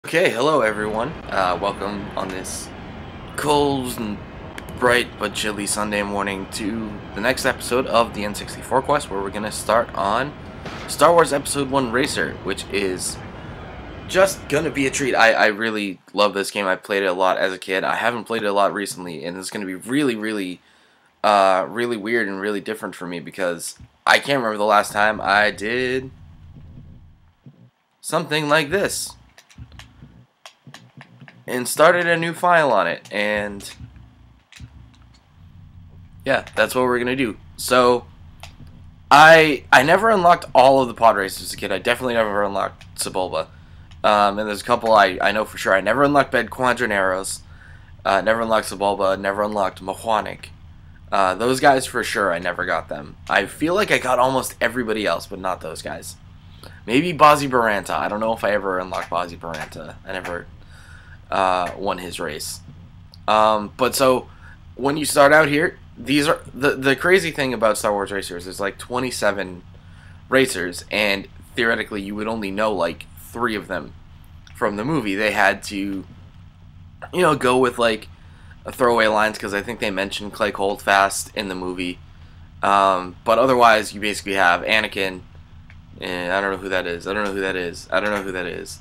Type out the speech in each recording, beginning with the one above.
Okay, hello everyone. Welcome on this cold and bright but chilly Sunday morning to the next episode of the N64 Quest, where we're going to start on Star Wars Episode 1 Racer, which is just going to be a treat. I really love this game. I played it a lot as a kid. I haven't played it a lot recently, and it's going to be really weird and really different for me because I can't remember the last time I did something like this and started a new file on it, and yeah, that's what we're gonna do. So I never unlocked all of the pod racers as a kid. I definitely never unlocked Sebulba, and there's a couple I know for sure. I never unlocked Ben Quadraneros, never unlocked Sebulba, never unlocked Mahwanik. Those guys for sure, I never got them. I feel like I got almost everybody else, but not those guys. Maybe Bozzy Baranta. I don't know if I ever unlocked Bozzy Baranta. I never won his race. But so when you start out here, these are the crazy thing about Star Wars Racers is like 27 racers, and theoretically you would only know like 3 of them from the movie. They had to, go with like a throwaway lines because I think they mentioned Clay Holdfast in the movie. But otherwise, you basically have Anakin. And I don't know who that is. I don't know who that is. I don't know who that is.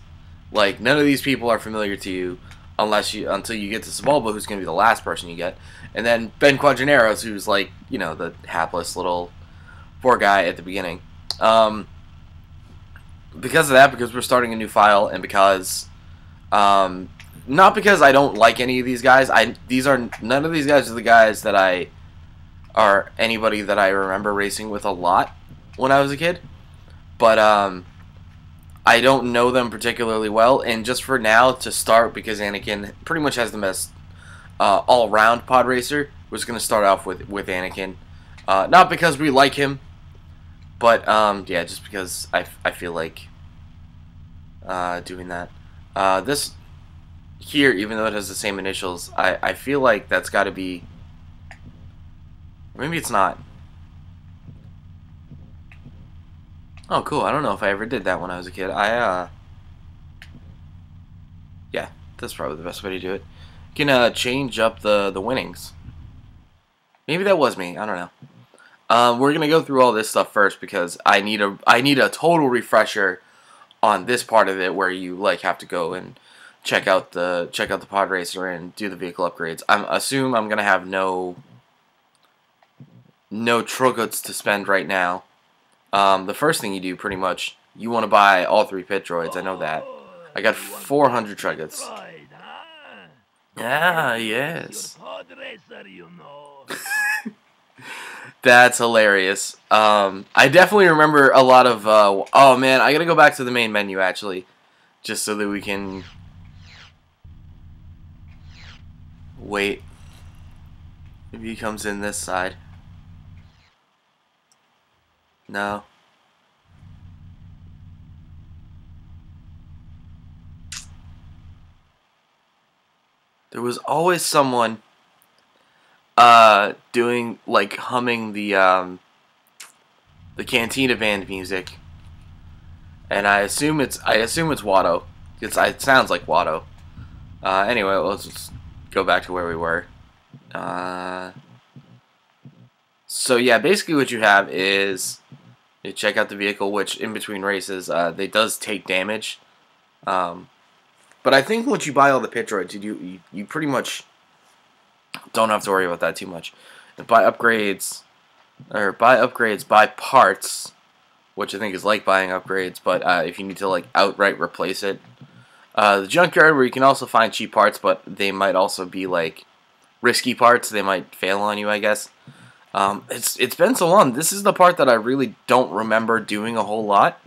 Like, none of these people are familiar to you until you get to Sebulba, who's going to be the last person you get. And then Ben Quadraneros, who's like, the hapless little poor guy at the beginning. Because of that, because we're starting a new file, and because, not because I don't like any of these guys. None of these guys are the guys that are anybody that I remember racing with a lot when I was a kid. But, I don't know them particularly well, and just for now, to start, because Anakin pretty much has the best all-around pod racer, we're just going to start off with Anakin. Not because we like him, but, yeah, just because I feel like doing that. This here, even though it has the same initials, I feel like that's got to be... Maybe it's not. Oh, cool. I don't know if I ever did that when I was a kid. Yeah, that's probably the best way to do it. You can change up the winnings. Maybe that was me. I don't know. We're gonna go through all this stuff first because I need a total refresher on this part of it where you like have to go and check out the pod racer and do the vehicle upgrades. I assume I'm gonna have no Troguts to spend right now. The first thing you do, pretty much, you want to buy all 3 pit droids. I know that. I got 400 Troguts. Ah, yes. That's hilarious. I definitely remember a lot of, oh man, I gotta go back to the main menu, actually, just so that we can wait. Maybe he comes in this side. No. There was always someone doing, like, humming the Cantina band music. And I assume it's Watto. It sounds like Watto. Anyway, let's just go back to where we were. So yeah, basically what you have is you check out the vehicle, which in between races, they does take damage. But I think once you buy all the pit droids, you pretty much don't have to worry about that too much. And buy parts, which I think is like buying upgrades, but if you need to like outright replace it. The junkyard, where you can also find cheap parts, but they might also be like risky parts. They might fail on you, I guess. It's been so long. This is the part that I really don't remember doing a whole lot,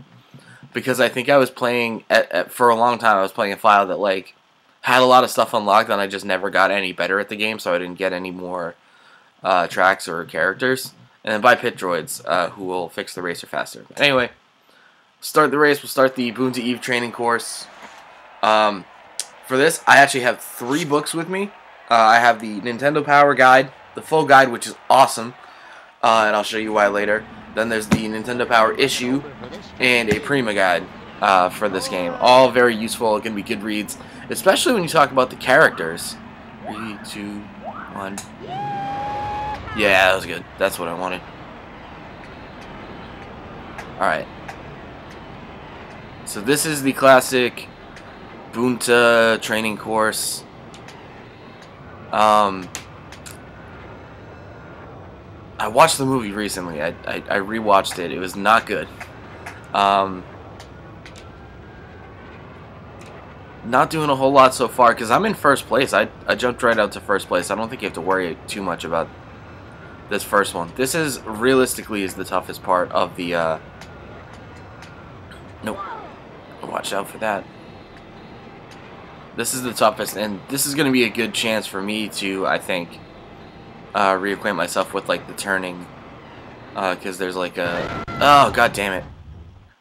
because I think I was playing for a long time. I was playing a file that like had a lot of stuff unlocked, and I just never got any better at the game, so I didn't get any more tracks or characters. And then buy pit droids, who will fix the racer faster. Anyway, start the race. We'll start the Boonta Eve training course. For this, I actually have 3 books with me. I have the Nintendo Power Guide, the full guide, which is awesome, and I'll show you why later. Then there's the Nintendo Power issue and a Prima guide. for this game. All very useful. Going to be good reads, especially when you talk about the characters. 3, 2, 1. Yeah, that was good. That's what I wanted. Alright. So this is the classic Bunta training course. I watched the movie recently. I rewatched it. It was not good. Not doing a whole lot so far because I'm in first place. I jumped right out to first place. I don't think you have to worry too much about this first one. This is realistically is the toughest part of the nope. Watch out for that. This is the toughest, and this is going to be a good chance for me to, I think, reacquaint myself with like the turning, because there's like a god damn it.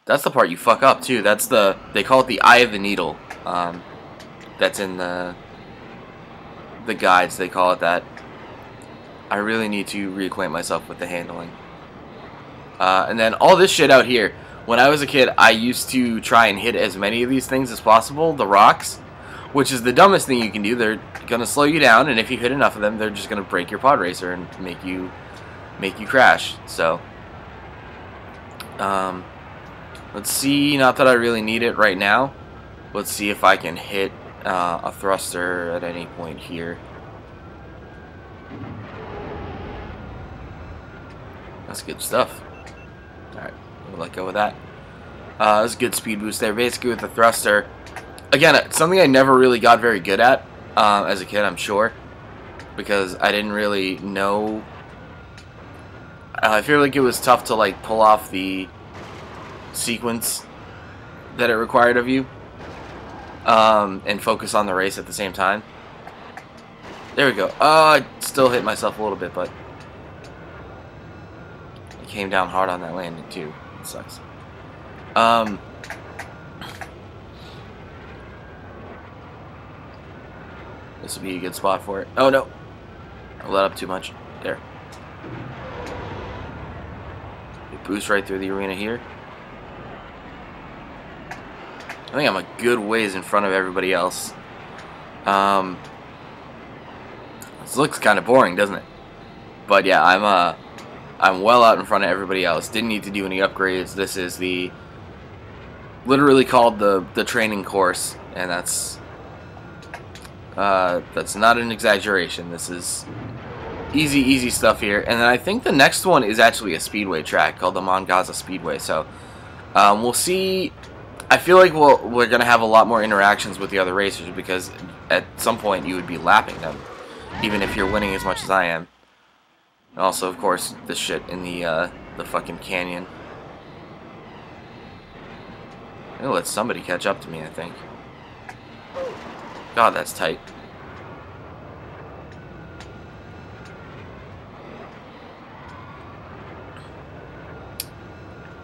That's the part you fuck up too. That's they call it the eye of the needle. That's in the guides. They call it that. I really need to reacquaint myself with the handling. And then all this shit out here. When I was a kid, I used to try and hit as many of these things as possible, the rocks, which is the dumbest thing you can do. They're gonna slow you down, and if you hit enough of them, they're just gonna break your pod racer and make you crash. So, let's see. Not that I really need it right now. Let's see if I can hit a thruster at any point here. That's good stuff. Alright, we'll let go of that. That's a good speed boost there. Basically with the thruster. Again, something I never really got very good at as a kid, I'm sure. Because I didn't really know. I feel like it was tough to like pull off the sequence that it required of you. And focus on the race at the same time. There we go. I still hit myself a little bit, but I came down hard on that landing too. It sucks. This would be a good spot for it. Oh no! I let up too much. There. It boosts right through the arena here. I think I'm a good ways in front of everybody else. This looks kind of boring, doesn't it? But yeah, I'm well out in front of everybody else. Didn't need to do any upgrades. This is literally called the training course, and that's not an exaggeration. This is easy stuff here. And then I think the next one is actually a speedway track called the Mont Gaza Speedway. So we'll see. I feel like we're going to have a lot more interactions with the other racers because at some point you would be lapping them, even if you're winning as much as I am. And also, of course, this shit in the fucking canyon. I'm going to let somebody catch up to me, I think. God, that's tight.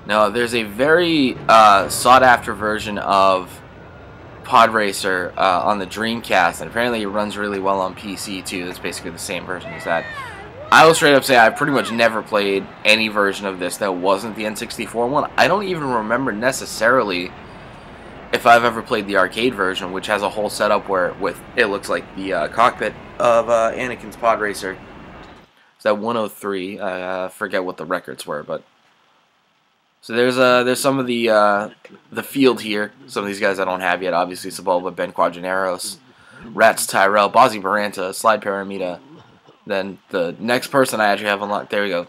Now, there's a very sought-after version of Pod Racer on the Dreamcast, and apparently it runs really well on PC, too. That's basically the same version as that. I will straight up say I've pretty much never played any version of this that wasn't the N64 one. I don't even remember necessarily if I've ever played the arcade version, which has a whole setup where it looks like the cockpit of Anakin's Pod Racer. It's that 103. I forget what the records were, but... So there's some of the field here. Some of these guys I don't have yet. Obviously, Sebulba, Ben Quadraneros, Rats Tyrell, Bozzy Baranta, Slide Paramita. Then the next person I actually have unlocked. There we go.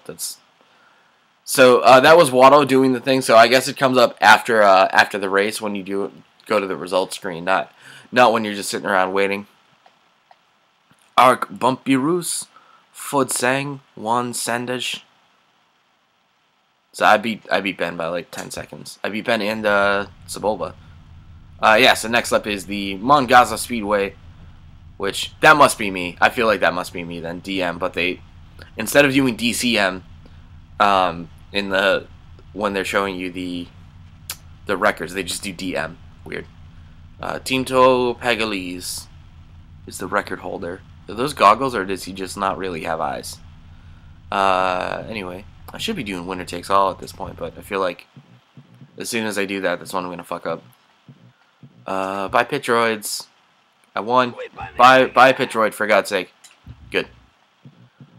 So that was Watto doing the thing. So I guess it comes up after the race when you go to the results screen, not when you're just sitting around waiting. Ark Bumpy Roos, Fud Sang, Juan Sandage. So I beat Ben by like 10 seconds. I beat Ben and Sebulba. Yeah, so next up is the Mont Gaza Speedway, which, that must be me. I feel like that must be me then, DM. But they, instead of doing DCM, when they're showing you the records, they just do DM. Weird. Tinto Pagaliz is the record holder. Are those goggles, or does he just not really have eyes? Anyway. I should be doing winner takes all at this point, but I feel like As soon as I do that, that's when I'm gonna fuck up. Buy Pitroids. I won. Buy a Pitroid, for God's sake. Good.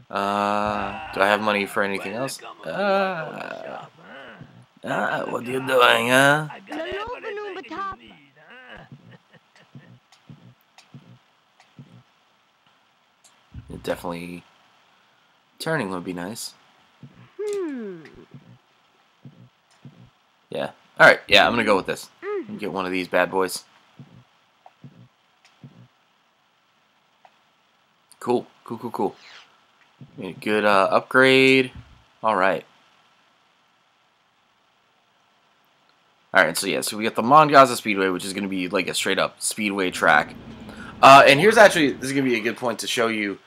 Do I have money for anything else? What are you doing, huh? Definitely turning would be nice. Yeah. Alright, yeah, I'm gonna go with this. Get one of these bad boys. Cool. Cool. Made a good upgrade. Alright. Alright, so yeah, so we got the Mont Gaza Speedway, which is going to be like a straight up speedway track. And here's actually, this is going to be a good point to show you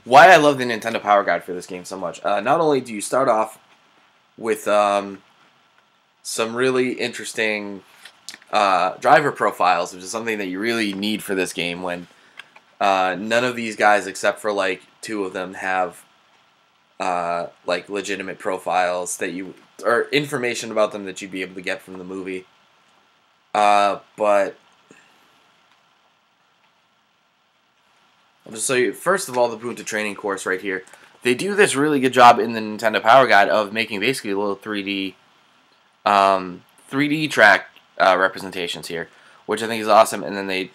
why I love the Nintendo Power Guide for this game so much. Not only do you start off with some really interesting driver profiles, which is something that you really need for this game when none of these guys, except for like 2 of them, have like legitimate profiles that you, or information about them that you'd be able to get from the movie. But I'll just show you, first of all, the Punta training course right here. They do this really good job in the Nintendo Power Guide of making basically a little 3D track representations here, which I think is awesome. And then they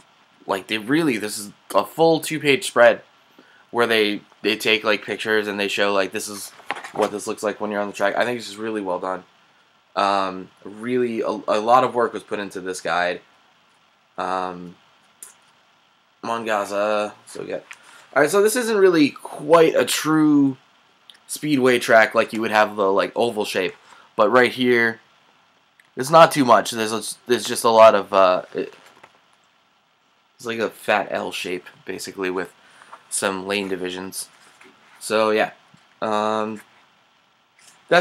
really, this is a full 2-page spread where they take like pictures and they show like this is what this looks like when you're on the track. I think this is really well done. Really, a lot of work was put into this guide. Mont Gaza, so good. Alright, so this isn't really quite a true speedway track like you would have the like oval shape, but right here, there's not too much. There's just a lot of it's like a fat L shape basically with some lane divisions. So yeah, that's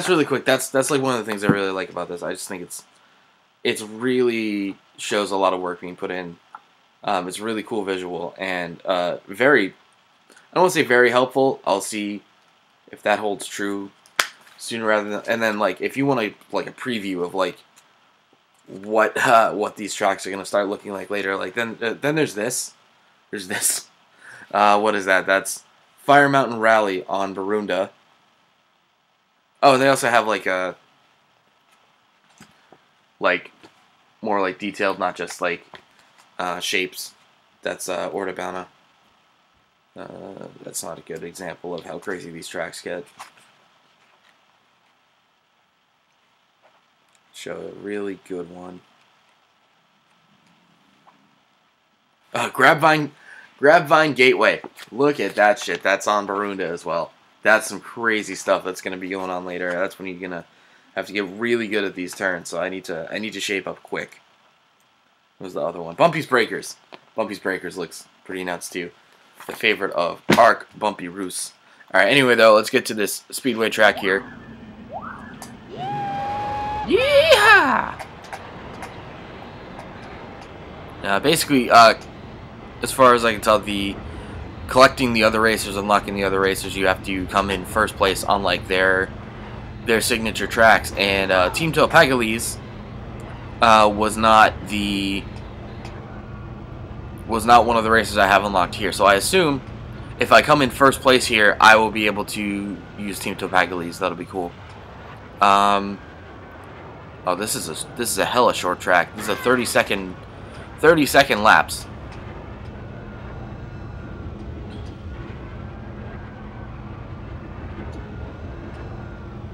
really quick. That's like one of the things I really like about this. I just think it's really shows a lot of work being put in. It's really cool visual and very, I don't want to say very helpful. I'll see if that holds true sooner rather than, and then like if you want like a preview of like what these tracks are gonna start looking like later, like then there's this. What is that? That's Fire Mountain Rally on Barunda. Oh, and they also have like a more like detailed, not just like shapes. That's Ortabana. That's not a good example of how crazy these tracks get. Show a really good one. Grabvine Gateway. Look at that shit. That's on Barunda as well. That's some crazy stuff that's going to be going on later. That's when you're going to have to get really good at these turns. So I need to shape up quick. What was the other one? Bumpy's Breakers. Bumpy's Breakers looks pretty nuts too. The favorite of Arc Bumpy Roos. Alright, anyway though, let's get to this speedway track here. Yeehaw! Basically, as far as I can tell, collecting the other racers, unlocking the other racers, you have to come in first place on like their signature tracks. And Team Topagales was not one of the races I have unlocked here. So I assume if I come in first place here, I will be able to use Team Topagales. That'll be cool. Oh, this is a hella short track. This is a 30-second laps.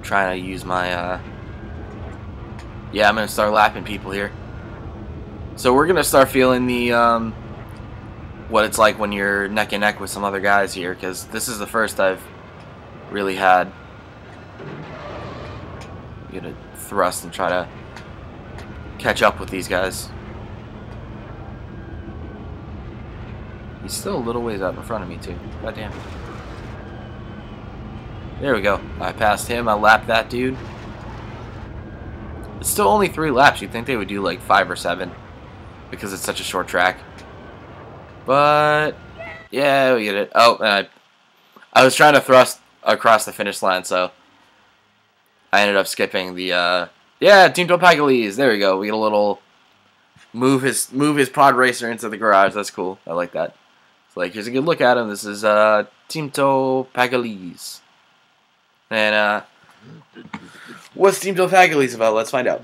Trying to use my yeah, I'm gonna start lapping people here. So we're gonna start feeling the what it's like when you're neck and neck with some other guys here, because this is the first I've really had. I'm gonna thrust and try to catch up with these guys. He's still a little ways out in front of me too. God damn. There we go. I passed him. I lapped that dude. It's still only 3 laps. You'd think they would do like 5 or 7 because it's such a short track. But yeah, we get it. Oh, and I was trying to thrust across the finish line, so I ended up skipping the Yeah, Teamto Pagalies. There we go. We get a little move his pod racer into the garage. That's cool. I like that. It's like, here's a good look at him. This is Teamto Pagalies. And what's Teamto Pagalies about? Let's find out.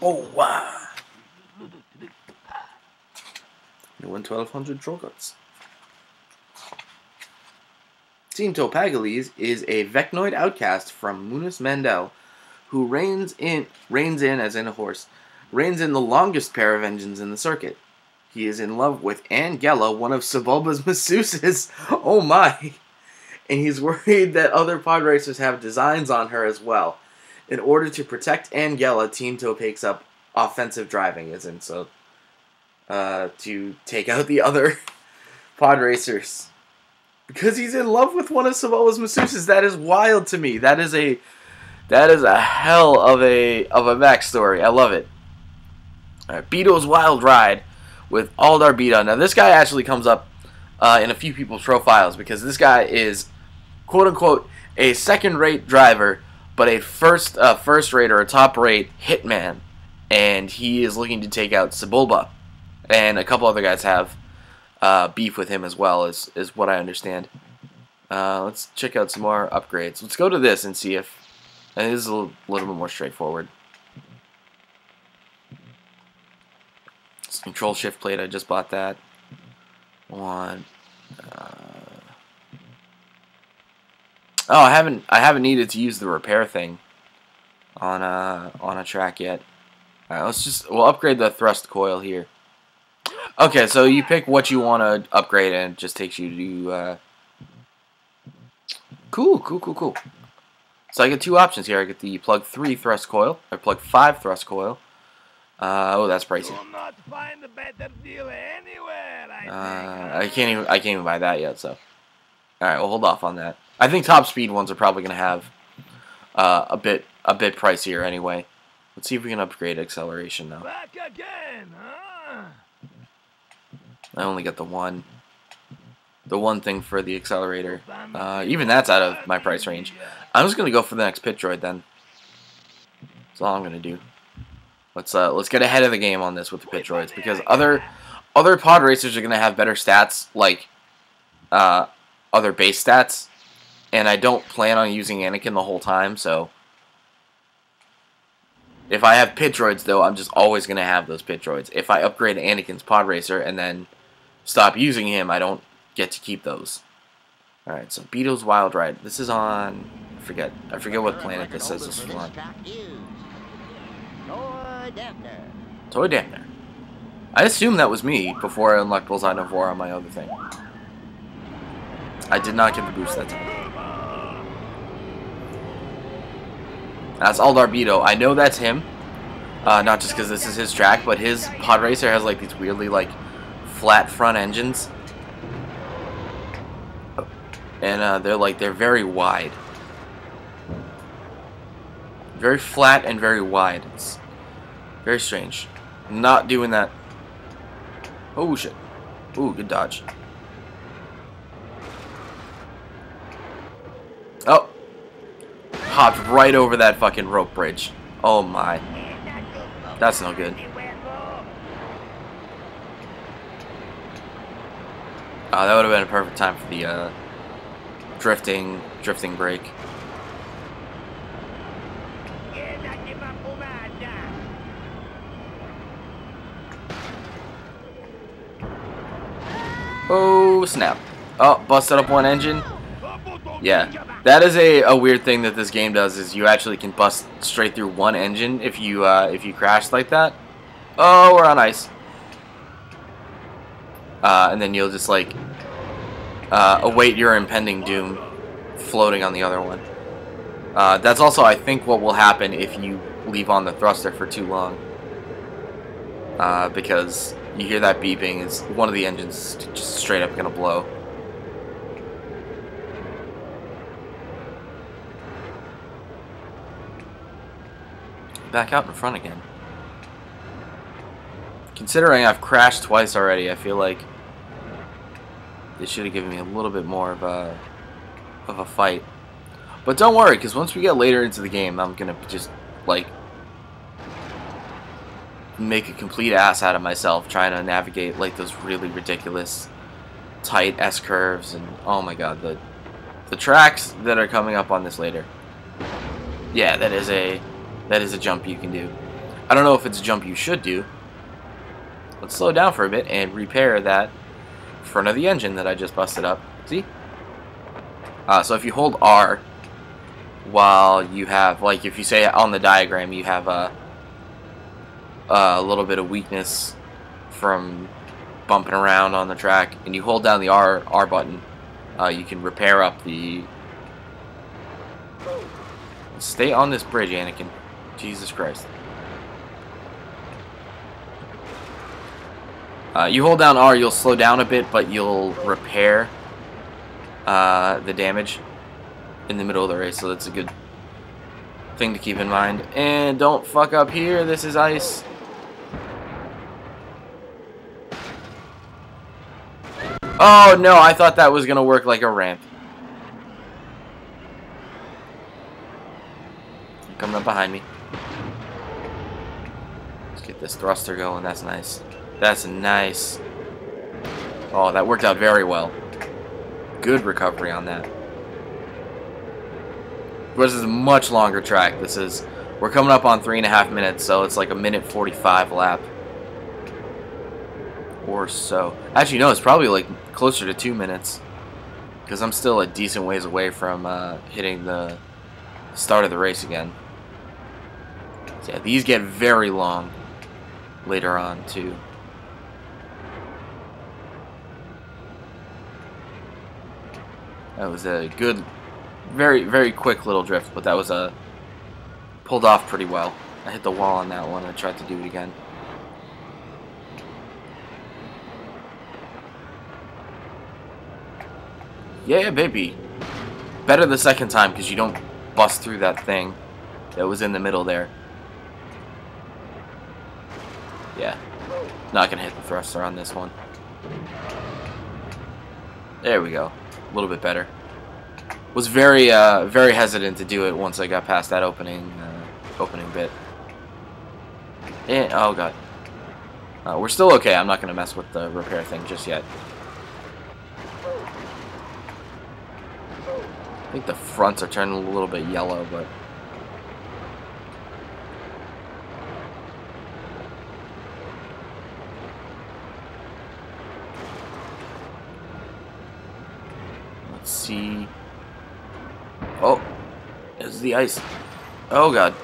Oh wow! You won 1,200 Trollguts. Teamto Pagalies is a Vecnoid outcast from Munis Mandel, who reins in as in a horse, reins in the longest pair of engines in the circuit. He is in love with Angela, one of Sebulba's masseuses. Oh my! And he's worried that other pod racers have designs on her as well. In order to protect Angela, Teamto takes up offensive driving, as in to take out the other pod racers. Because he's in love with one of Sebulba's masseuses. That is wild to me. That is a hell of a backstory. I love it. Alright, Beato's Wild Ride with Aldar Beato. Now this guy actually comes up in a few people's profiles because this guy is quote unquote a second-rate driver, but a first-rate or a top-rate hitman, and he is looking to take out Sebulba, and a couple other guys have beef with him as well, is what I understand. Let's check out some more upgrades. Let's go to this and see if, and this is a little bit more straightforward. This control shift plate, I just bought that. One. Oh, I haven't needed to use the repair thing on a track yet. All right, we'll upgrade the thrust coil here. Okay, so you pick what you want to upgrade, and it just takes you to cool. So I get two options here. I get the plug 3 thrust coil or plug 5 thrust coil. Oh, that's pricey. I can't even buy that yet. So, all right, we'll hold off on that. I think top speed ones are probably gonna have a bit pricier anyway. Let's see if we can upgrade acceleration now. Back again, huh? I only got the one thing for the accelerator. Even that's out of my price range. I'm just gonna go for the next pit droid then. That's all I'm gonna do. Let's get ahead of the game on this with the pit droids, because other pod racers are gonna have better stats, like other base stats, and I don't plan on using Anakin the whole time. So if I have pit droids, though, I'm just always gonna have those pit droids. If I upgrade Anakin's pod racer and then stop using him, I don't get to keep those. All right, so Beato's Wild Ride. This is on. I forget what planet this says this is on. Toy Damner. I assumed that was me before I unlocked Bullseye Novora on my other thing. I did not get the boost that time. That's Aldar Beato. I know that's him. Not just because this is his track, but his pod racer has like these weirdly like flat front engines. And they're very wide. Very flat and very wide. It's very strange. Not doing that. Oh shit. Ooh, good dodge. Oh. Hopped right over that fucking rope bridge. Oh my. That's no good. That would have been a perfect time for the drifting break. Oh snap. Oh, busted up one engine. Yeah, that is a weird thing that this game does, is you actually can bust straight through one engine if you crash like that. Oh, we're on ice. And then you'll just like await your impending doom floating on the other one. That's also, I think, what will happen if you leave on the thruster for too long. Because you hear that beeping, is one of the engines just straight up gonna blow. Back out in front again. Considering I've crashed twice already, I feel like they should have given me a little bit more of a of a fight. But don't worry, because once we get later into the game, I'm gonna just like make a complete ass out of myself trying to navigate like those really ridiculous tight S curves, and oh my god, the tracks that are coming up on this later. Yeah, that is a jump you can do. I don't know if it's a jump you should do. Let's slow down for a bit and repair that front of the engine that I just busted up. See? So if you hold R while you have, like if you say on the diagram you have a little bit of weakness from bumping around on the track, and you hold down the R button, you can repair up the... Stay on this bridge, Anakin. Jesus Christ. You hold down R, you'll slow down a bit, but you'll repair the damage in the middle of the race, so that's a good thing to keep in mind. And don't fuck up here, this is ice. Oh no, I thought that was gonna work like a ramp. Coming up behind me. Let's get this thruster going, that's nice. That's nice. Oh, that worked out very well. Good recovery on that. This is a much longer track. We're coming up on 3.5 minutes, so it's like a minute 45 lap. Or so. Actually, no, it's probably like closer to 2 minutes. Because I'm still a decent ways away from hitting the start of the race again. So yeah, these get very long later on, too. That was a good, very, very quick little drift, but that was pulled off pretty well. I hit the wall on that one. I tried to do it again. Yeah, baby. Better the second time because you don't bust through that thing that was in the middle there. Yeah. Not gonna hit the thruster on this one. There we go. A little bit better. Was very very hesitant to do it once I got past that opening bit. And oh god. We're still okay. I'm not gonna mess with the repair thing just yet. I think the fronts are turning a little bit yellow, but let's see. Oh, it's the ice. Oh god.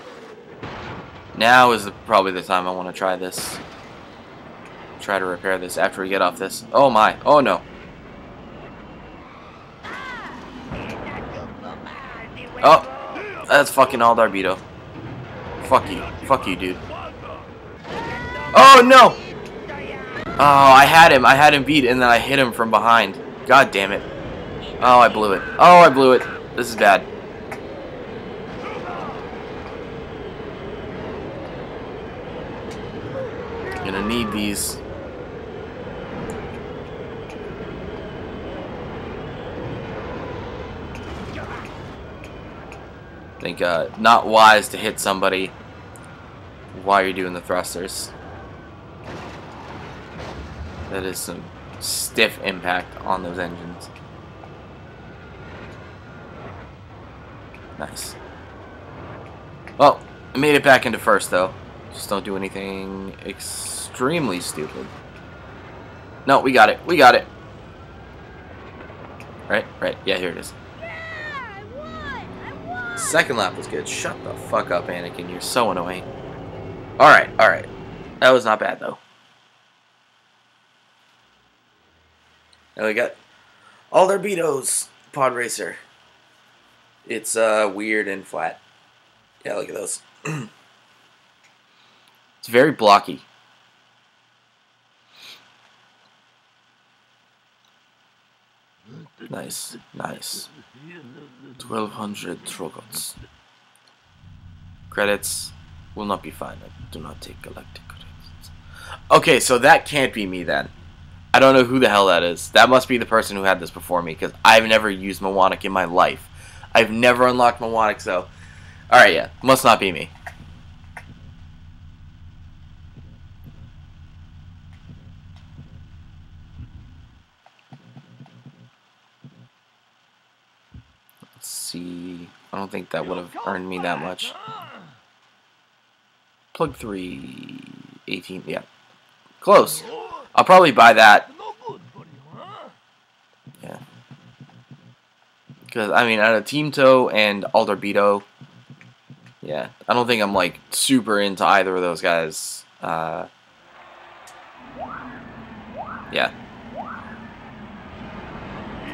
Now is probably the time I want to try this. Try to repair this after we get off this. Oh my. Oh no. Oh, that's fucking Aldarbedo. Fuck you. Fuck you, dude. Oh no! Oh, I had him beat, and then I hit him from behind. God damn it. Oh, I blew it. Oh, I blew it. This is bad. Gonna need these. I think not wise to hit somebody while you're doing the thrusters. That is some stiff impact on those engines. Nice. Well, I made it back into first though. Just don't do anything extremely stupid. No, we got it. We got it. Right? Right. Yeah, here it is. Second lap was good. Shut the fuck up, Anakin. You're so annoying. Alright, alright. That was not bad, though. Now we got Aldarbedo's Pod Racer. It's weird and flat. Yeah, look at those. It's very blocky. Nice, nice. 1200 robots. Credits will not be fine. I do not take galactic credits. Okay, so that can't be me then. I don't know who the hell that is. That must be the person who had this before me, because I've never used Mawonic in my life. I've never unlocked Mawonic, so... Alright, yeah. Must not be me. Let's see... I don't think that would have earned me that much. Plug 3... 18, yeah. Close. I'll probably buy that. Yeah. Because, I mean, out of Team Toe and Alderbedo, yeah, I don't think I'm, like, super into either of those guys. Yeah.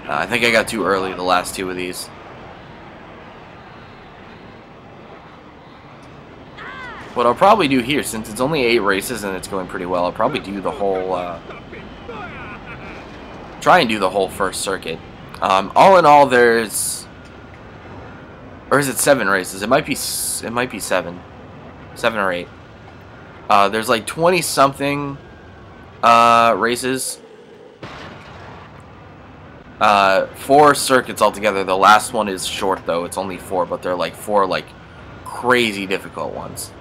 I think I got too early the last two of these. What I'll probably do here, since it's only 8 races and it's going pretty well, I'll probably do the whole, try and do the whole first circuit. All in all, there's, or is it 7 races? It might be 7 or 8. There's like 20-something races. 4 circuits altogether. The last one is short though. It's only 4, but they're like 4 like crazy difficult ones.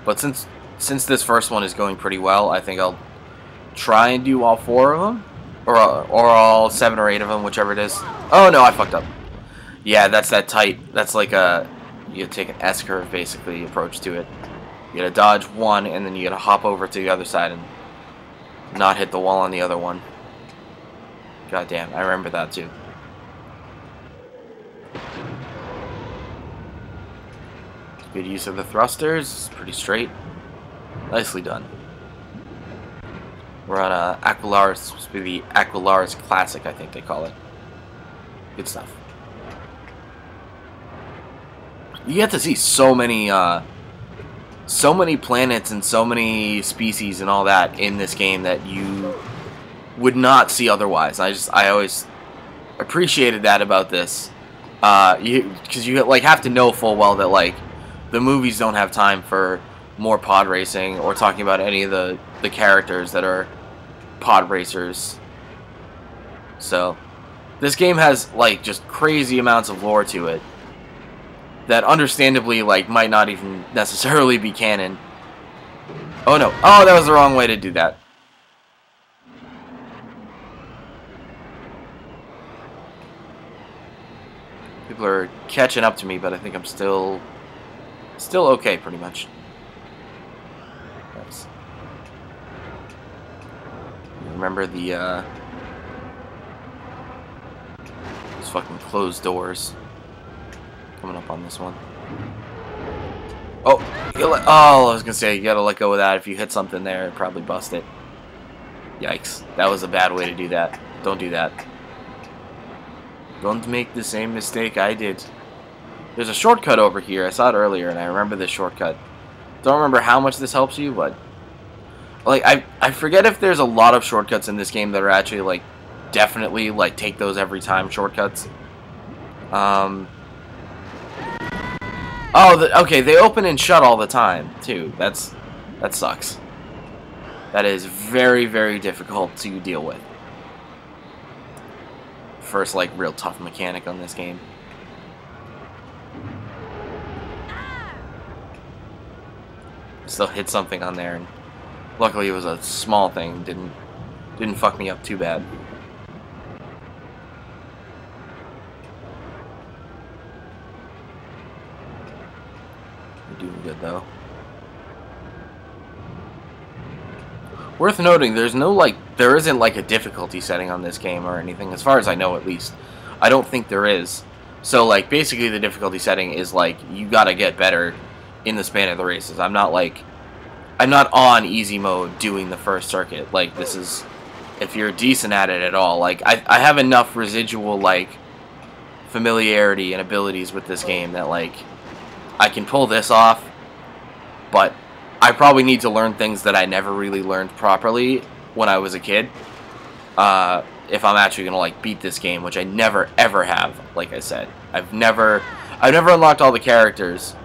But since this first one is going pretty well, I think I'll try and do all 4 of them, or all 7 or 8 of them, whichever it is. Oh no, I fucked up. Yeah, that's that tight. That's like you take an S curve basically approach to it. You gotta dodge one, and then you gotta hop over to the other side and not hit the wall on the other one. God damn, I remember that too. Good use of the thrusters, pretty straight. Nicely done. We're on Aqualaris, supposed to be the Aqualaris Classic, I think they call it. Good stuff. You get to see so many planets and so many species and all that in this game that you would not see otherwise. I always appreciated that about this, because you like have to know full well that like the movies don't have time for more pod racing or talking about any of the characters that are pod racers. So this game has like just crazy amounts of lore to it that understandably like might not even necessarily be canon. Oh no. Oh, that was the wrong way to do that. People are catching up to me, but I think I'm still okay pretty much. Nice. Remember the those fucking closed doors coming up on this one. Oh, I was gonna say you gotta let go of that. If you hit something there, it'd probably bust it. Yikes, that was a bad way to do that. Don't do that. Don't make the same mistake I did. There's a shortcut over here. I saw it earlier, and I remember this shortcut. Don't remember how much this helps you, but like I forget if there's a lot of shortcuts in this game that are actually like definitely like take those every time shortcuts. Oh, okay, they open and shut all the time too. That sucks. That is very, very difficult to deal with. First, like, real tough mechanic on this game. Still hit something on there, and luckily it was a small thing. Didn't fuck me up too bad. You're doing good though. Worth noting, there isn't like a difficulty setting on this game or anything, as far as I know at least. I don't think there is. So like basically the difficulty setting is like you gotta get better in the span of the races. I'm not on easy mode doing the first circuit. Like this is if you're decent at it at all. Like I have enough residual like familiarity and abilities with this game that like I can pull this off, but I probably need to learn things that I never really learned properly when I was a kid. If I'm actually gonna like beat this game, which I never ever have. Like I said, I've never unlocked all the characters.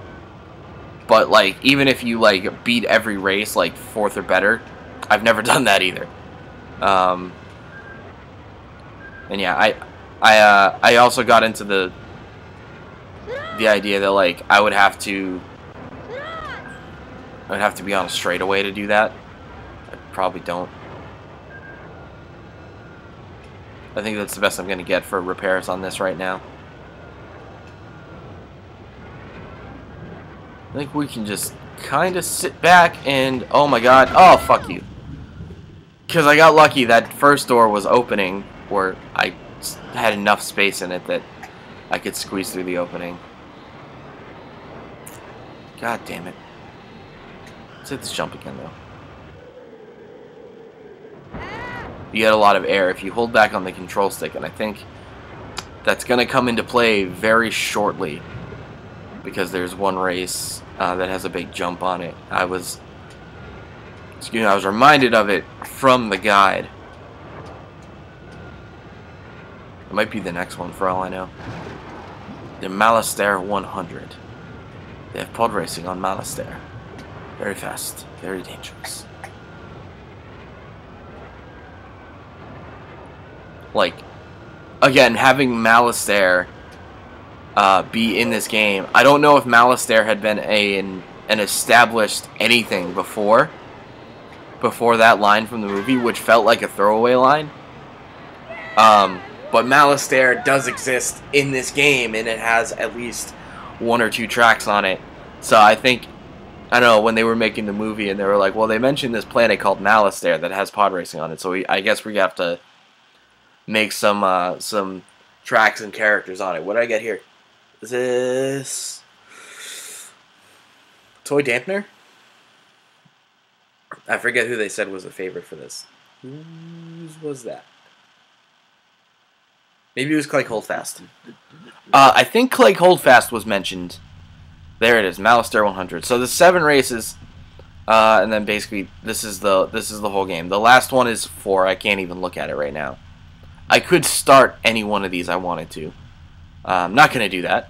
But like, even if you like beat every race like 4th or better, I've never done that either. And yeah, I also got into the idea that like I would have to be on a straightaway to do that. I probably don't. I think that's the best I'm gonna get for repairs on this right now. I think we can just kind of sit back and... Oh my god. Oh, fuck you. Because I got lucky that first door was opening, or I had enough space in it that I could squeeze through the opening. God damn it. Let's hit this jump again, though. You get a lot of air if you hold back on the control stick, and I think that's going to come into play very shortly. Because there's one race that has a big jump on it. I was reminded of it from the guide. It might be the next one for all I know. The Malastare 100. They have pod racing on Malastare. Very fast, very dangerous. Like, again, having Malastare be in this game. I don't know if Malastare had been an established anything before that line from the movie, which felt like a throwaway line. But Malastare does exist in this game, and it has at least 1 or 2 tracks on it. So I think, I don't know, when they were making the movie and they were like, well, they mentioned this planet called Malastare that has pod racing on it, so I guess we have to make some tracks and characters on it. What did I get here? Is this Toy Dampener? I forget who they said was a favorite for this. Whose was that? Maybe it was Clegg Holdfast. I think Clegg Holdfast was mentioned. There it is, Malastare 100. So the 7 races, and then basically this is the whole game. The last one is 4. I can't even look at it right now. I could start any one of these I wanted to. I'm not going to do that.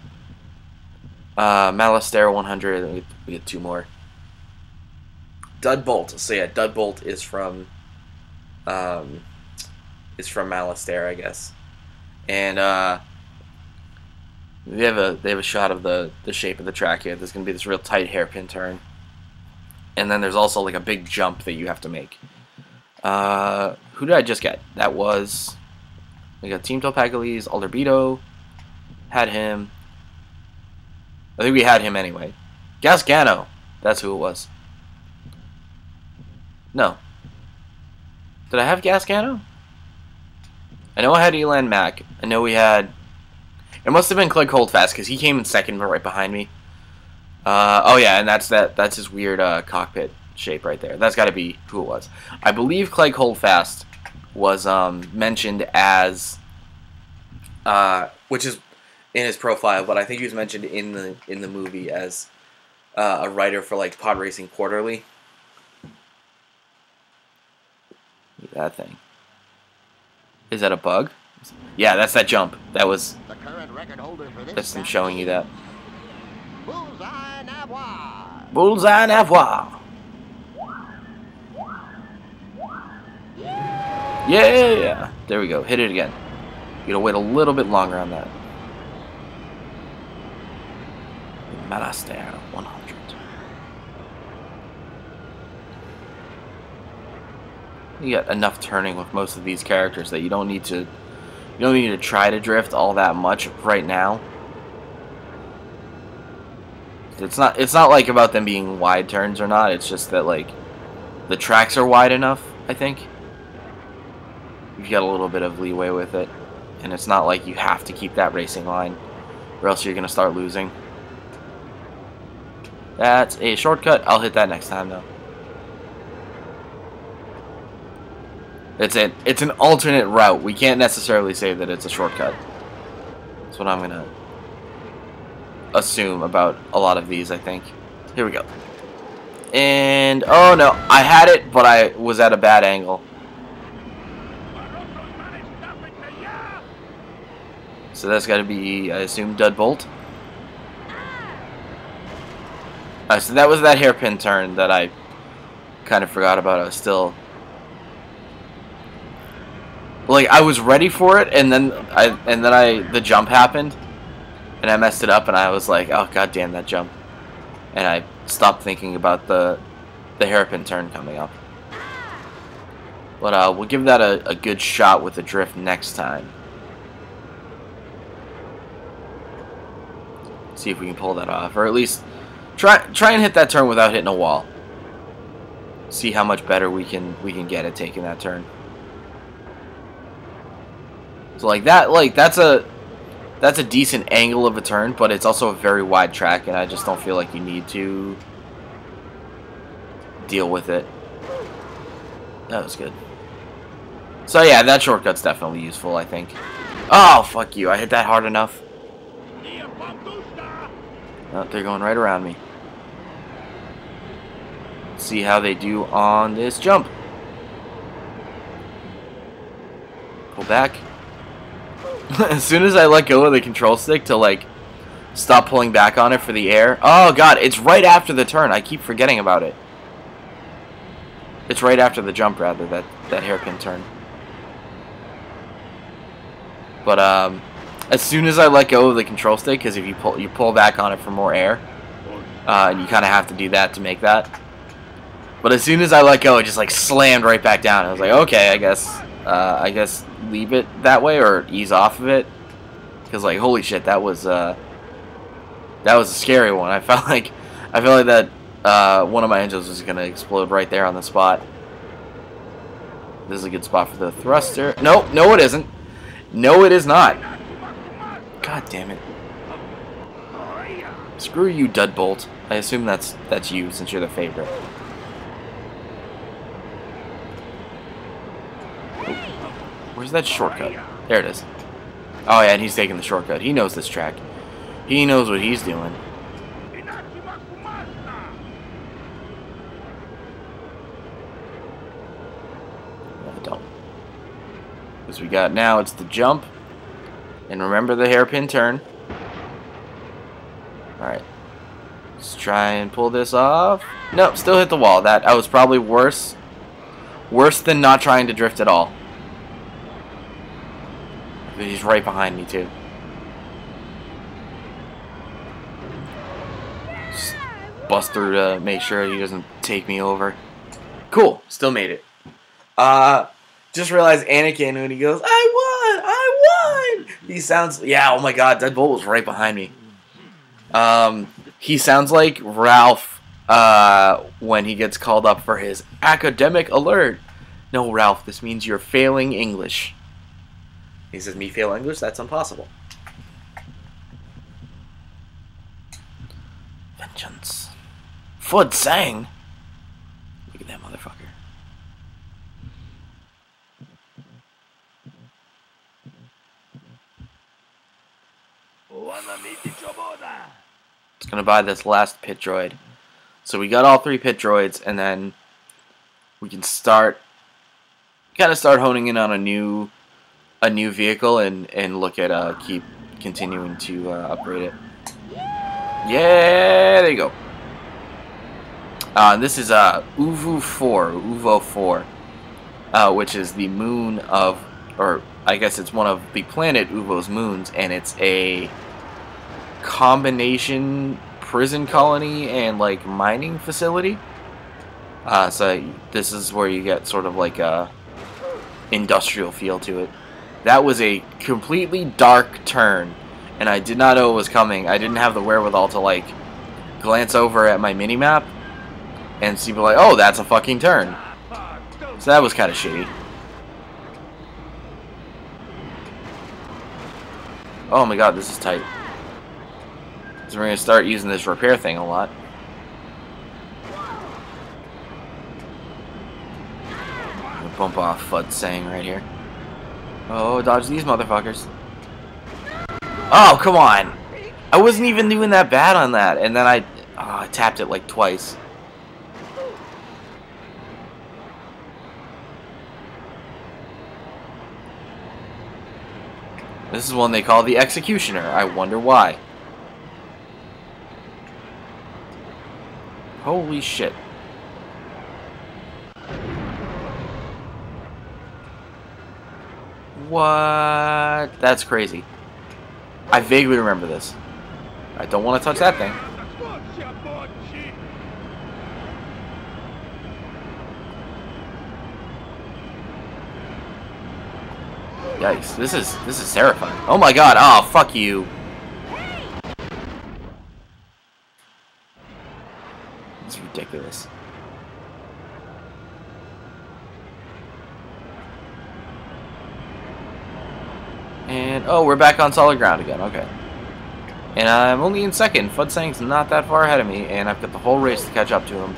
Malastare 100, we get 2 more. Dudbolt. So yeah, Dudbolt is from Malastare, I guess. And they have a shot of the shape of the track here. There's going to be this real tight hairpin turn. And then there's also like a big jump that you have to make. Who did I just get? That was... We got Team Topagales, Alderbedo. Had him. I think we had him anyway. Gasgano. That's who it was. No. Did I have Gasgano? I know I had Elan Mac. I know we had... It must have been Clegg Holdfast, because he came in second, but right behind me. Oh yeah, and that's his weird cockpit shape right there. That's got to be who it was. I believe Clegg Holdfast was mentioned as... which is in his profile, but I think he was mentioned in the movie as a writer for like Pod Racing Quarterly. Look at that thing. Is that a bug? Yeah, that's that jump. That was... The current record holder for this That's them showing you that. Bullseye Navois. Bullseye Navois. Yeah! There we go. Hit it again. You gotta wait a little bit longer on that. Malastare 100. You got enough turning with most of these characters that you don't need to try to drift all that much right now. It's not like about them being wide turns or not. It's just that like the tracks are wide enough, I think. You've got a little bit of leeway with it, and it's not like you have to keep that racing line or else you're gonna start losing. That's a shortcut. I'll hit that next time though. It's an alternate route. We can't necessarily say that it's a shortcut. That's what I'm gonna assume about a lot of these, I think. Here we go. And oh no, I had it, but I was at a bad angle. So that's got to be, I assume, Dudbolt. So that was that hairpin turn that I kind of forgot about. I was still... Like, I was ready for it, and then the jump happened, and I messed it up, and I was like, oh, goddamn, that jump. And I stopped thinking about the hairpin turn coming up. But we'll give that a good shot with the drift next time. See if we can pull that off, or at least try and hit that turn without hitting a wall. See how much better we can get at taking that turn. So that's a decent angle of a turn, but it's also a very wide track, and I just don't feel like you need to deal with it. That was good. So yeah, that shortcut's definitely useful, I think. Oh, fuck you. I hit that hard enough. Oh, they're going right around me. See how they do on this jump. Pull back. As soon as I let go of the control stick to, like, stop pulling back on it for the air. Oh, God, it's right after the turn. I keep forgetting about it. It's right after the jump, rather, that hairpin turn. But, as soon as I let go of the control stick, because if you pull back on it for more air, and you kind of have to do that to make that. But as soon as I let go, it just, like, slammed right back down. I was like, okay, I guess leave it that way or ease off of it, because like holy shit, that was a scary one. I felt like that one of my engines was gonna explode right there on the spot. This is a good spot for the thruster. No, it isn't. No, it is not. God damn it! Screw you, Dudbolt. I assume that's you since you're the favorite. Where's that shortcut? There it is. Oh yeah, and he's taking the shortcut. He knows this track. He knows what he's doing. No, I don't. Because we got now, it's the jump. And remember the hairpin turn. Alright. Let's try and pull this off. Nope, still hit the wall. That was probably worse. Worse than not trying to drift at all. But he's right behind me too. Just bust through to make sure he doesn't take me over. Cool, still made it. Just realized Anakin when he goes, I won! He sounds, yeah, oh my god, Deadbolt was right behind me. He sounds like Ralph when he gets called up for his academic alert. No, Ralph, this means you're failing English. He says, me fail English? That's impossible. Vengeance. Fud sang. Look at that motherfucker. It's gonna buy this last pit droid. So we got all 3 pit droids, and then we can start honing in on a new vehicle and look at keep continuing to upgrade it. Yeah, there you go. This is Uvo 4, which is the moon of, or I guess it's one of the planet Uvo's moons, and it's a combination prison colony and like mining facility. So this is where you get sort of like a industrial feel to it. That was a completely dark turn, and I did not know it was coming. I didn't have the wherewithal to like glance over at my minimap and see, like, oh, that's a fucking turn. So that was kind of shitty. Oh my god, this is tight. So we're gonna start using this repair thing a lot. Bump off Fud saying right here. Oh, dodge these motherfuckers. Oh, come on! I wasn't even doing that bad on that, and then I tapped it like twice. This is one they call the Executioner. I wonder why. Holy shit. What? That's crazy. I vaguely remember this. I don't want to touch that thing. Yikes, this is terrifying. Oh my god, oh fuck you. It's ridiculous. And oh, we're back on solid ground again, okay. And I'm only in second. Fudsang's not that far ahead of me, and I've got the whole race to catch up to him.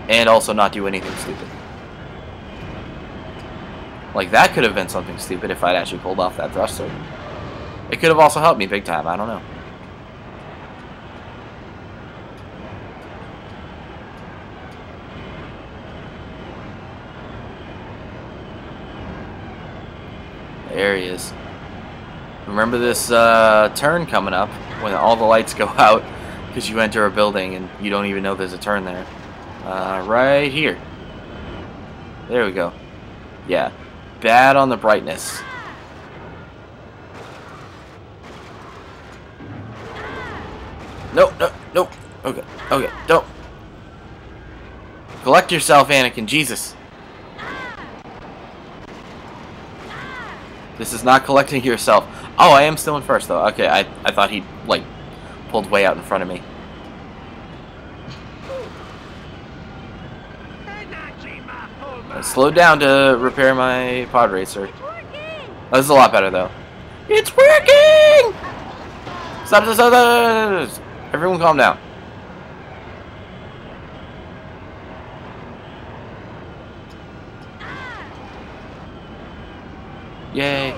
And also not do anything stupid. Like, that could have been something stupid if I'd actually pulled off that thruster. It could have also helped me big time, I don't know. There he is. Remember this turn coming up when all the lights go out because you enter a building and you don't even know there's a turn there. Right here. There we go. Yeah. Bad on the brightness. Nope, nope, nope. Okay, okay, don't. Collect yourself, Anakin, Jesus. This is not collecting yourself. Oh, I am still in first, though. Okay, I thought he, like, pulled way out in front of me. I slowed down to repair my pod racer. Oh, this is a lot better, though. It's working! Stop, stop, stop, stop. Everyone calm down. Yay.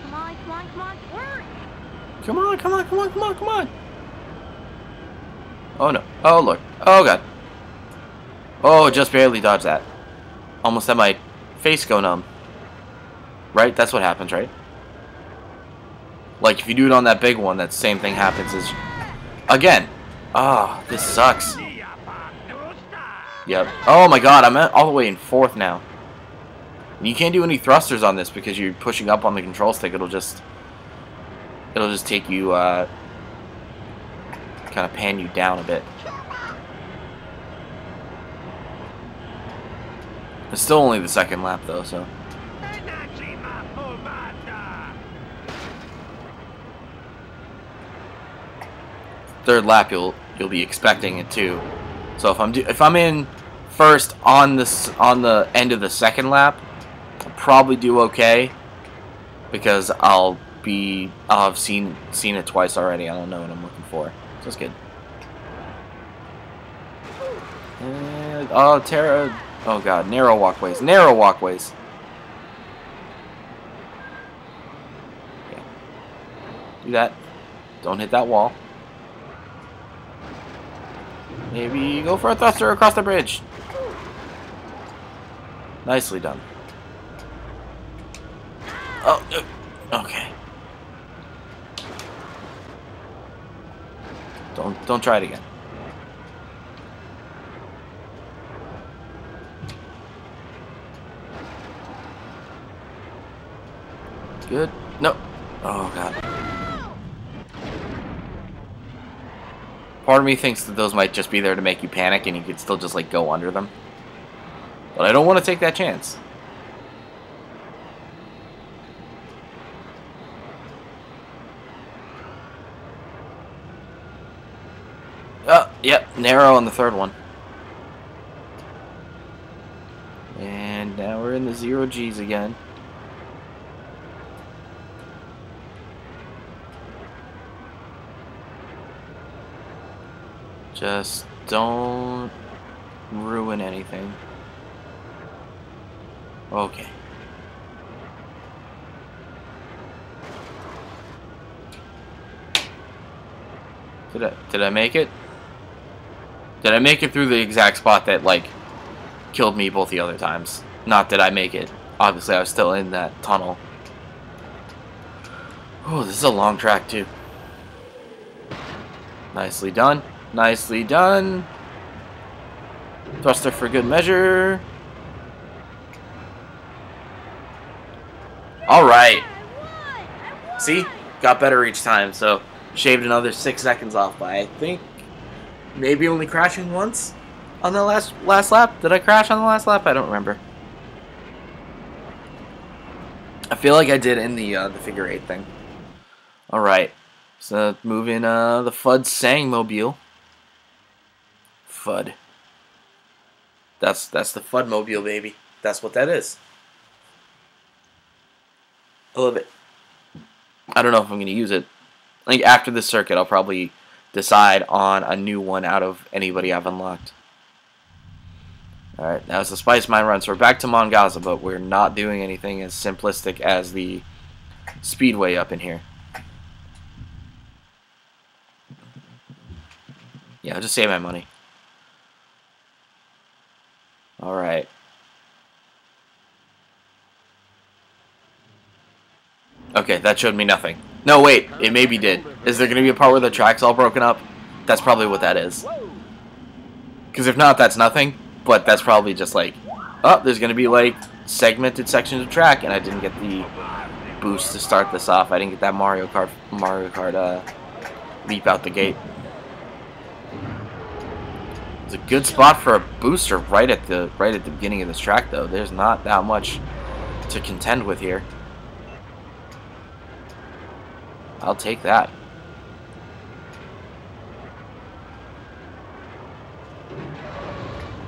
Come on, come on, come on, work! Come on, come on, come on, come on, come on. Oh, no. Oh, Lord. Oh, God. Oh, just barely dodged that. Almost had my face go numb. Right? That's what happens, right? Like, if you do it on that big one, that same thing happens as... Again. Ah, oh, this sucks. Yep. Oh my god, I'm all the way in fourth now. And you can't do any thrusters on this because you're pushing up on the control stick. It'll just take you, kind of pan you down a bit. It's still only the second lap though, so. Third lap, you'll be expecting it too. So if I'm in first on the end of the second lap, I'll probably do okay because I'll have seen it twice already. I don't know what I'm looking for. So it's good. And, oh, Terra. Oh god, narrow walkways. Narrow walkways. Okay. Do that. Don't hit that wall. Maybe go for a thruster across the bridge. Nicely done. Oh, okay. Don't try it again. Good. No. Oh god. Part of me thinks that those might just be there to make you panic and you could still just like go under them. But I don't want to take that chance. Oh, yep, narrow on the third one. And now we're in the 0 Gs again. Just don't ruin anything. Okay. Did I make it? Did I make it through the exact spot that like killed me both the other times? Not that I make it. Obviously I was still in that tunnel. Oh, this is a long track too. Nicely done. Nicely done. Thruster for good measure. Alright. See? Got better each time, so shaved another 6 seconds off by, I think, maybe only crashing once on the last lap. Did I crash on the last lap? I don't remember. I feel like I did in the figure 8 thing. Alright. So moving the FUD Sangmobile. FUD. That's the FUD mobile, baby. That's what that is. I love it. I don't know if I'm going to use it. I think after this circuit, I'll probably decide on a new one out of anybody I've unlocked. Alright, now it's the Spice Mine run. So we're back to Mongaza, but we're not doing anything as simplistic as the Speedway up in here. Yeah, I'll just save my money. Alright. Okay, that showed me nothing. No, wait, it maybe did. Is there going to be a part where the track's all broken up? That's probably what that is. Because if not, that's nothing. But that's probably just like, oh, there's going to be like segmented sections of track, and I didn't get the boost to start this off. I didn't get that Mario Kart leap out the gate. It's a good spot for a booster right at the beginning of this track, though. There's not that much to contend with here. I'll take that.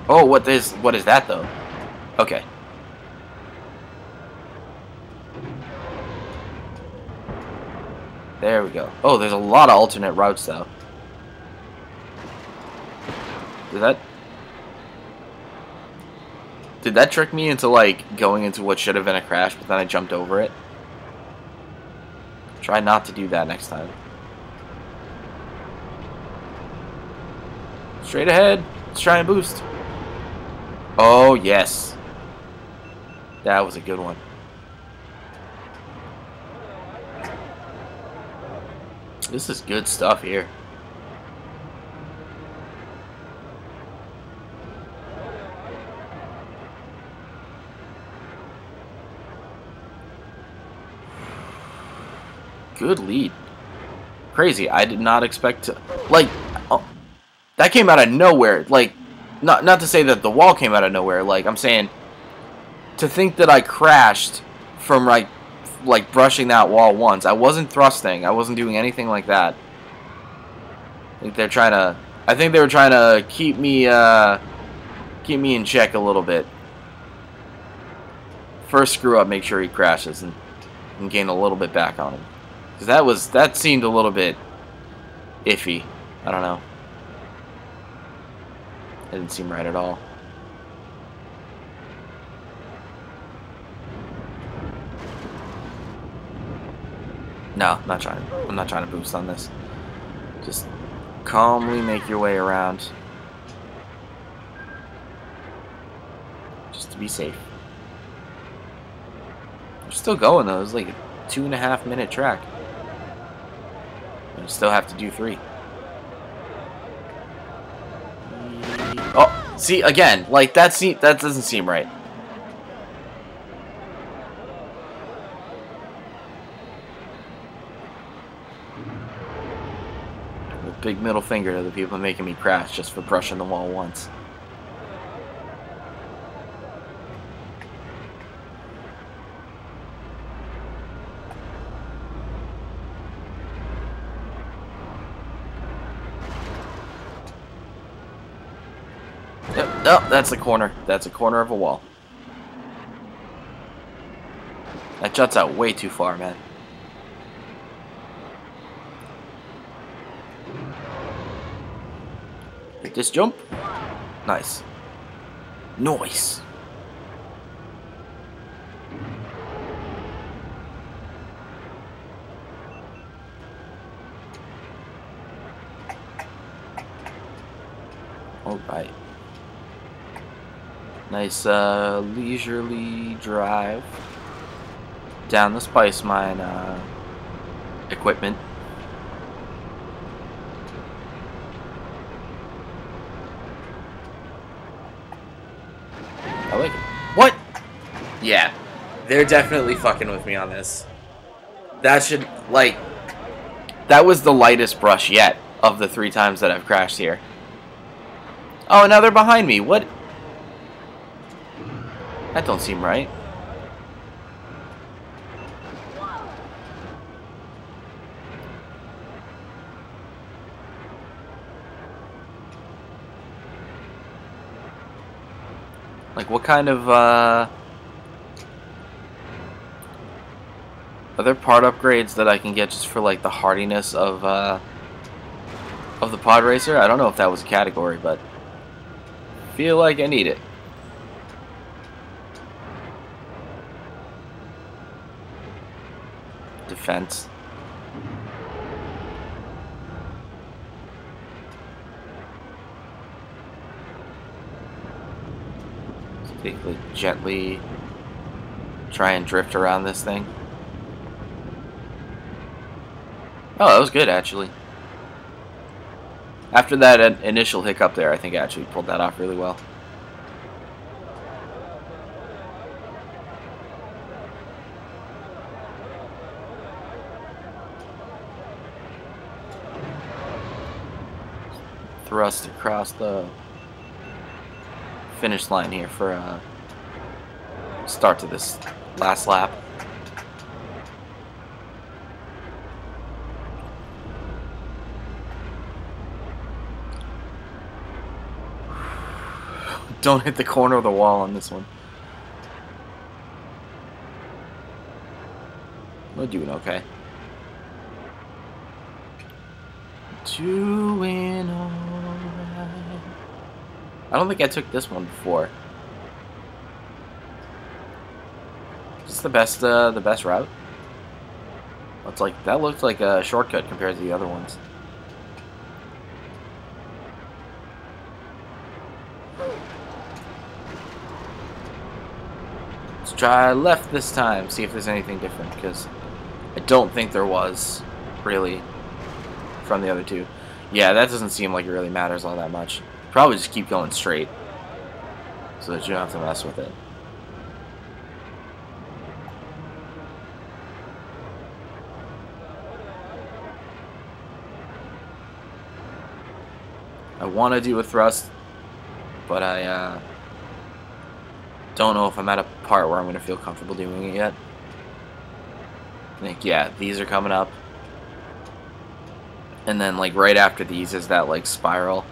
Oh, what is that though? Okay. There we go. Oh, there's a lot of alternate routes though. Did that trick me into like going into what should have been a crash, but then I jumped over it? Try not to do that next time. Straight ahead. Let's try and boost. Oh, yes. That was a good one. This is good stuff here. Good lead. Crazy. I did not expect to... Like, oh, that came out of nowhere. Like, not to say that the wall came out of nowhere. Like, I'm saying, to think that I crashed from, like brushing that wall once. I wasn't thrusting. I wasn't doing anything like that. I think they're trying to... I think they were trying to keep me in check a little bit. First screw up, make sure he crashes and gain a little bit back on him. Because that seemed a little bit iffy. I don't know. It didn't seem right at all. No, I'm not trying to boost on this. Just calmly make your way around. Just to be safe. We're still going though. It's like a 2.5 minute track. I still have to do 3. Oh, see again, like that doesn't seem right. A big middle finger to the people making me crash just for brushing the wall once. No, that's a corner. That's a corner of a wall. That juts out way too far, man. Hit this jump. Nice. Nice. All right. Nice leisurely drive down the Spice Mine equipment. Yeah, they're definitely fucking with me on this. That should, like, that was the lightest brush yet of the 3 times that I've crashed here. Oh, now they're behind me. What? That don't seem right. Like, what kind of, are there part upgrades that I can get just for, like, the hardiness of the pod racer? I don't know if that was a category, but feel like I need it. Defense. Basically, gently try and drift around this thing. Oh, that was good, actually. After that initial hiccup there, I think I actually pulled that off really well. Thrust across the finish line here for a start to this last lap. Don't hit the corner of the wall on this one. We're doing okay. Doing alright. I don't think I took this one before. Is this the best route? It's like, that looks like a shortcut compared to the other ones. Let's try left this time, see if there's anything different, because I don't think there was, really, from the other two. Yeah, that doesn't seem like it really matters all that much. Probably just keep going straight, so that you don't have to mess with it. I want to do a thrust, but I don't know if I'm at a part where I'm going to feel comfortable doing it yet. I think, yeah, these are coming up. And then, like, right after these is that, like, spiral,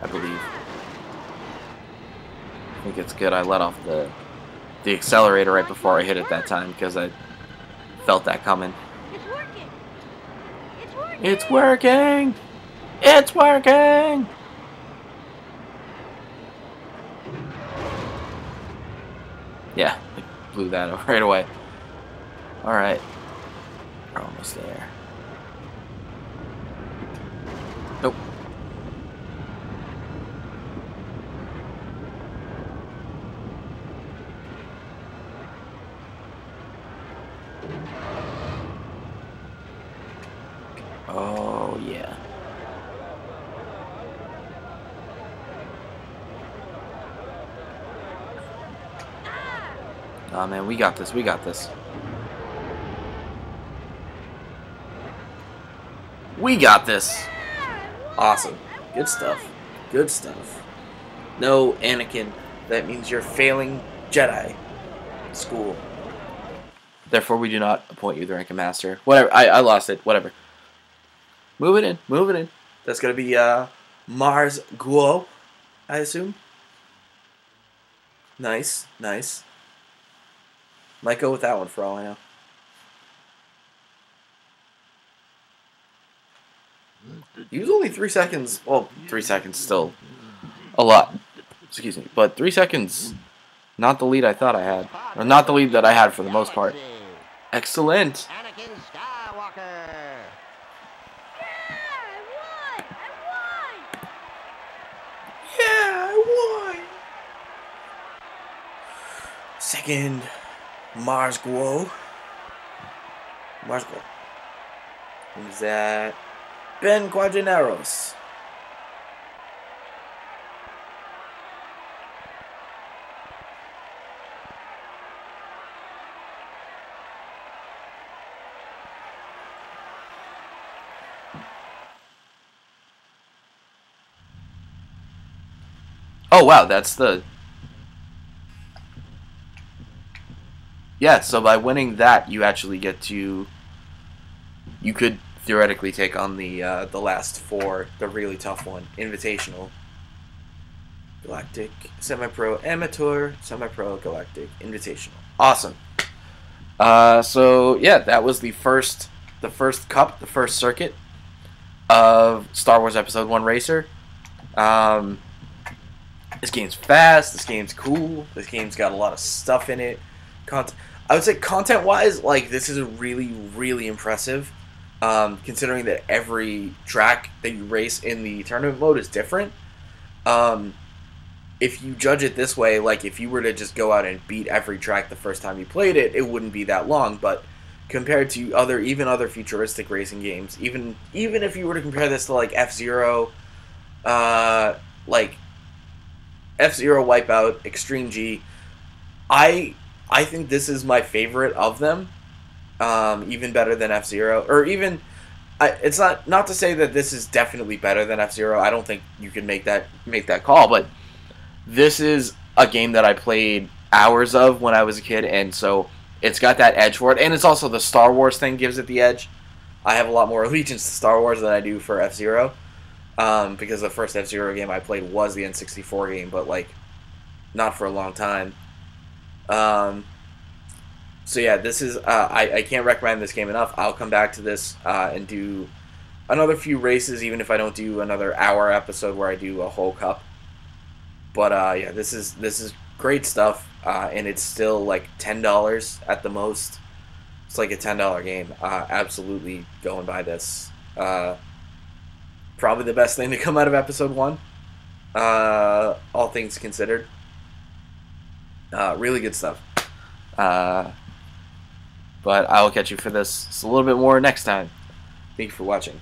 I believe. I think it's good I let off the accelerator right before I hit it that time, because I felt that coming. It's working! It's working! It's working! It's working! Yeah, I blew that up right away. Alright. We're almost there. Nope. Oh, yeah. Oh man, we got this, we got this. We got this! Awesome. Good stuff. Good stuff. No, Anakin, that means you're failing Jedi school. Therefore, we do not appoint you the rank of master. Whatever, I lost it, whatever. Move it in, move it in. That's gonna be, Mars Guo, I assume. Nice, nice. Might go with that one for all I know. He was only 3 seconds. Well, 3 seconds still a lot. Excuse me, but 3 seconds, not the lead I thought I had, or not the lead that I had for the most part. Excellent. Anakin Skywalker. Yeah, I won. Second, Mars Guo. Mars Guo. Who's that? Ben Quadraneros. Oh, wow, that's the... Yeah, so by winning that, you actually get to... You could theoretically take on the last 4, the really tough one. Invitational. Galactic, Semi-Pro, Amateur, Semi-Pro, Galactic, Invitational. Awesome. So, yeah, that was the first cup, the first circuit of Star Wars Episode 1 Racer. This game's fast, this game's cool, this game's got a lot of stuff in it. I would say content-wise, like, this is really, really impressive, considering that every track that you race in the tournament mode is different. If you judge it this way, like, if you were to just go out and beat every track the first time you played it, it wouldn't be that long, but compared to even other futuristic racing games, even if you were to compare this to, like, F-Zero, like F-Zero, Wipeout, Extreme G, I think this is my favorite of them, even better than F-Zero, or even, it's not to say that this is definitely better than F-Zero. I don't think you can make that call, but this is a game that I played hours of when I was a kid, and so it's got that edge for it, and it's also the Star Wars thing gives it the edge. I have a lot more allegiance to Star Wars than I do for F-Zero, because the first F-Zero game I played was the N64 game, but, like, not for a long time. So yeah, this is, I can't recommend this game enough. I'll come back to this, and do another few races, even if I don't do another hour episode where I do a whole cup. But, yeah, this is great stuff, and it's still, like, $10 at the most. It's like a $10 game. Absolutely go and buy this. Probably the best thing to come out of Episode 1, all things considered. Really good stuff. But I will catch you for this a little bit more next time. Thank you for watching.